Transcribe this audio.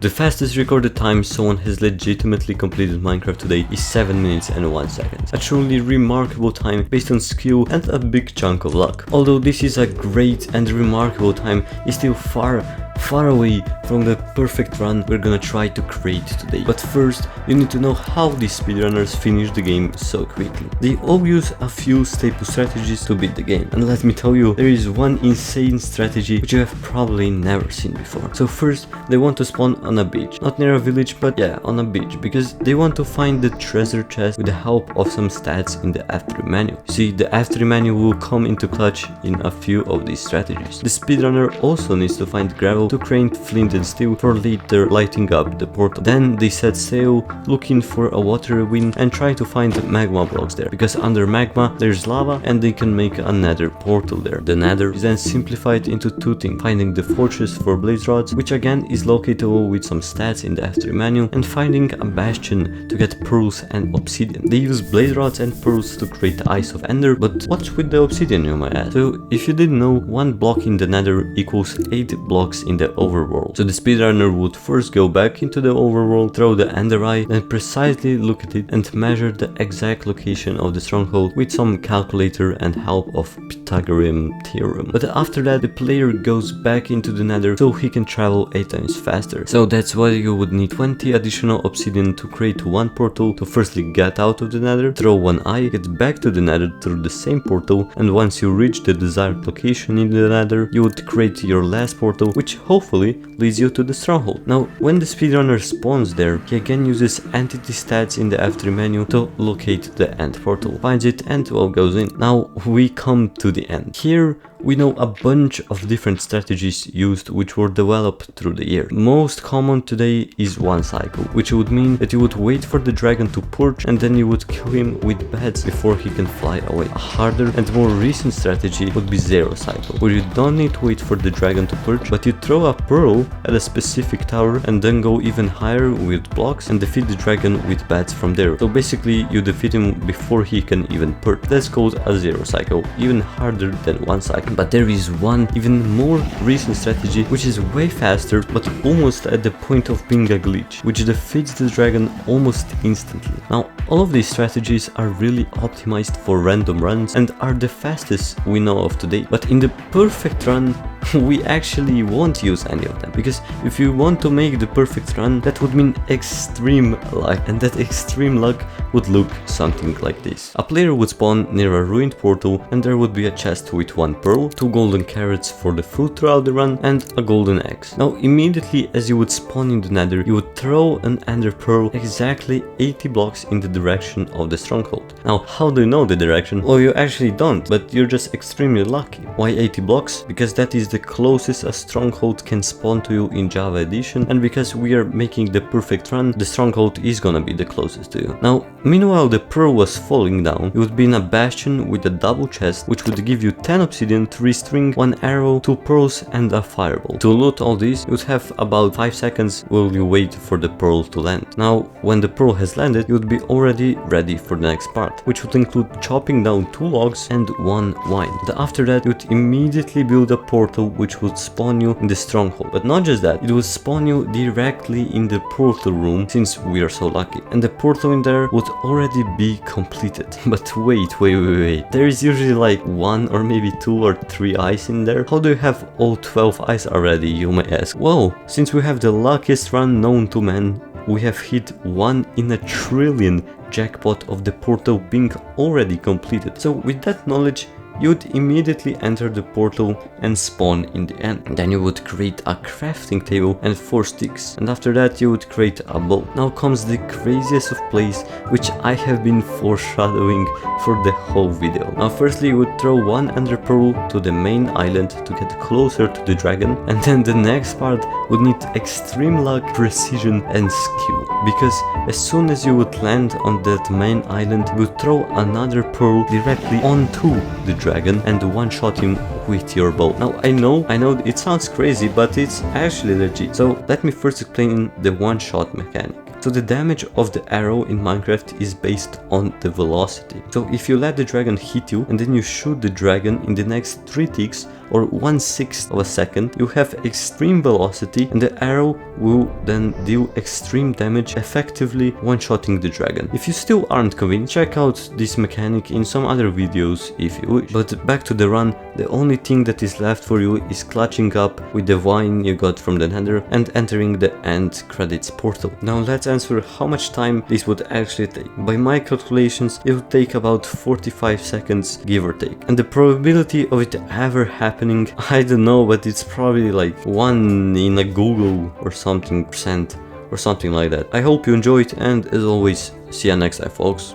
The fastest recorded time someone has legitimately completed Minecraft today is 7 minutes and 1 second. A truly remarkable time based on skill and a big chunk of luck. Although this is a great and remarkable time, it's still far away from the perfect run we're gonna try to create today. But first, you need to know how these speedrunners finish the game so quickly. They all use a few staple strategies to beat the game, and let me tell you, there is one insane strategy which you have probably never seen before. So first, they want to spawn on a beach, not near a village, but yeah, on a beach, because they want to find the treasure chest with the help of some stats in the F3 menu. See, the F3 menu will come into clutch in a few of these strategies. The speedrunner also needs to find gravel to create flint and steel for later lighting up the portal. Then they set sail looking for a water win and try to find magma blocks there, because under magma there's lava and they can make a nether portal there. The nether is then simplified into two things: finding the fortress for blaze rods, which again is locatable with some stats in the F3 menu, and finding a bastion to get pearls and obsidian. They use blaze rods and pearls to create the Eyes of Ender, but what's with the obsidian, you might ask? So if you didn't know, 1 block in the nether equals 8 blocks in the overworld. So the speedrunner would first go back into the overworld, throw the ender eye, then precisely look at it and measure the exact location of the stronghold with some calculator and help of Pythagorean theorem. But after that, the player goes back into the nether so he can travel 8 times faster. So that's why you would need 20 additional obsidian to create 1 portal to firstly get out of the nether, throw 1 eye, get back to the nether through the same portal, and once you reach the desired location in the nether, you would create your last portal, which hopefully leads you to the stronghold. Now, when the speedrunner spawns there, he again uses entity stats in the F3 menu to locate the end portal, finds it, and well, goes in. Now we come to the end. Here we know a bunch of different strategies used which were developed through the year. Most common today is 1 cycle, which would mean that you would wait for the dragon to perch and then you would kill him with bats before he can fly away. A harder and more recent strategy would be 0 cycle, where you don't need to wait for the dragon to perch, but you throw a pearl at a specific tower and then go even higher with blocks and defeat the dragon with bats from there. So basically you defeat him before he can even perch. That's called a 0 cycle, even harder than 1 cycle. But there is one even more recent strategy which is way faster but almost at the point of being a glitch, which defeats the dragon almost instantly. Now all of these strategies are really optimized for random runs and are the fastest we know of today, but in the perfect run we actually won't use any of them, because if you want to make the perfect run, that would mean extreme luck, and that extreme luck would look something like this. A player would spawn near a ruined portal and there would be a chest with 1 pearl, 2 golden carrots for the food throughout the run, and a golden axe. Now immediately as you would spawn in the nether, you would throw an ender pearl exactly 80 blocks in the direction of the stronghold. Now how do you know the direction? Well, you actually don't, but you're just extremely lucky. Why 80 blocks? Because that is the closest a stronghold can spawn to you in Java Edition, and because we are making the perfect run, the stronghold is gonna be the closest to you. Now meanwhile the pearl was falling down, you would be in a bastion with a double chest which would give you 10 obsidian, 3 string, 1 arrow, 2 pearls and a fireball. To loot all these, you would have about 5 seconds while you wait for the pearl to land. Now when the pearl has landed, you would be already ready for the next part, which would include chopping down 2 logs and 1 wine. After that, you would immediately build a portal which would spawn you in the stronghold. But not just that, it would spawn you directly in the portal room, since we are so lucky, and the portal in there would already be completed. But wait, there is usually like 1 or maybe 2 or 3 eyes in there. How do you have all 12 eyes already, you may ask? Well, since we have the luckiest run known to man, we have hit 1 in a trillion jackpot of the portal being already completed. So with that knowledge, you would immediately enter the portal and spawn in the end. Then you would create a crafting table and 4 sticks, and after that you would create a bow. Now comes the craziest of plays, which I have been foreshadowing for the whole video. Now firstly you would throw 1 ender pearl to the main island to get closer to the dragon, and then the next part would need extreme luck, precision and skill, because as soon as you would land on that main island, you would throw another pearl directly onto the dragon and one-shot him with your bow. Now I know it sounds crazy, but it's actually legit. So let me first explain the one-shot mechanic. So the damage of the arrow in Minecraft is based on the velocity. So if you let the dragon hit you and then you shoot the dragon, in the next 3 ticks or 1/6 of a second, you have extreme velocity and the arrow will then deal extreme damage, effectively one-shotting the dragon. If you still aren't convinced, check out this mechanic in some other videos if you wish. But back to the run, the only thing that is left for you is clutching up with the wine you got from the Nether and entering the end credits portal. Now let's answer how much time this would actually take. By my calculations, it would take about 45 seconds, give or take. And the probability of it ever happening, I don't know, but it's probably like 1 in a Google or something percent or something like that. I hope you enjoyed, and as always, see you next time, folks.